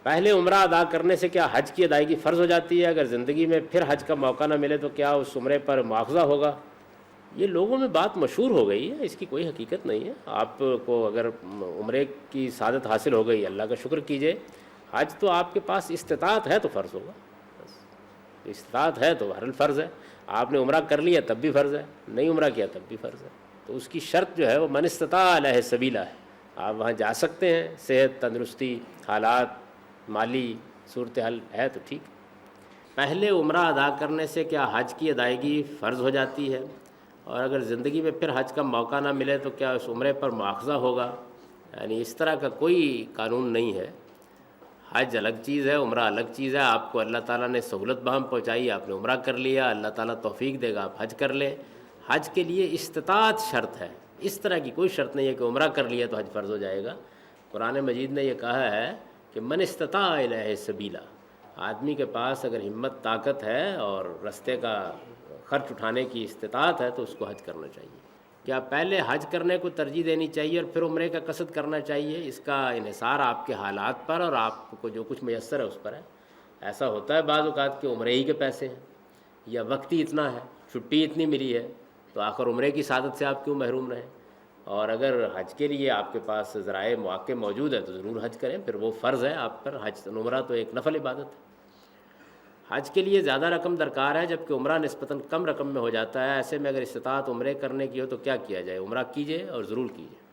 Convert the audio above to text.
پہلے عمرہ ادا کرنے سے کیا حج کی ادائیگی فرض ہو جاتی ہے؟ اگر زندگی میں پھر حج کا موقع نہ ملے تو کیا اس عمرے پر مواخذہ ہوگا؟ یہ لوگوں میں بات مشہور ہو گئی ہے، اس کی کوئی حقیقت نہیں ہے۔ آپ کو اگر عمرے کی سعادت حاصل ہو گئی، اللہ کا شکر کیجئے۔ حج تو آپ کے پاس استطاعت ہے تو فرض ہوگا، بس استطاعت ہے تو بہرحال فرض ہے۔ آپ نے عمرہ کر لیا تب بھی فرض ہے، نہیں عمرہ کیا تب بھی فرض ہے۔ تو اس کی شرط جو ہے وہ من استطاع الیہ سبیلہ ہے، آپ وہاں جا سکتے ہیں، صحت، تندرستی، حالات، مالی صورتحال ہے تو ٹھیک۔ پہلے عمرہ ادا کرنے سے کیا حج کی ادائیگی فرض ہو جاتی ہے؟ اور اگر زندگی میں پھر حج کا موقع نہ ملے تو کیا اس عمرے پر مواخذہ ہوگا؟ یعنی اس طرح کا کوئی قانون نہیں ہے۔ حج الگ چیز ہے، عمرہ الگ چیز ہے۔ آپ کو اللہ تعالیٰ نے سہولت بہم پہنچائی، آپ نے عمرہ کر لیا، اللہ تعالیٰ توفیق دے گا آپ حج کر لیں۔ حج کے لیے استطاعت شرط ہے، اس طرح کی کوئی شرط نہیں ہے کہ عمرہ کر لیا تو حج فرض ہو جائے گا۔ قرآن مجید نے یہ کہا ہے کہ من استطاع الیہ سبیلا، آدمی کے پاس اگر ہمت، طاقت ہے اور رستے کا خرچ اٹھانے کی استطاعت ہے تو اس کو حج کرنا چاہیے۔ کیا پہلے حج کرنے کو ترجیح دینی چاہیے اور پھر عمرے کا قصد کرنا چاہیے؟ اس کا انحصار آپ کے حالات پر اور آپ کو جو کچھ میسر ہے اس پر ہے۔ ایسا ہوتا ہے بعض اوقات کہ عمرے ہی کے پیسے ہیں یا وقت ہی اتنا ہے، چھٹی اتنی ملی ہے، تو آخر عمرے کی سعادت سے آپ کیوں محروم رہیں؟ اور اگر حج کے لیے آپ کے پاس ذرائع مواقع موجود ہے تو ضرور حج کریں، پھر وہ فرض ہے آپ پر۔ حج، عمرہ تو ایک نفل عبادت ہے۔ حج کے لیے زیادہ رقم درکار ہے جبکہ عمرہ نسبتاً کم رقم میں ہو جاتا ہے، ایسے میں اگر استطاعت عمرے کرنے کی ہو تو کیا کیا جائے؟ عمرہ کیجیے اور ضرور کیجیے۔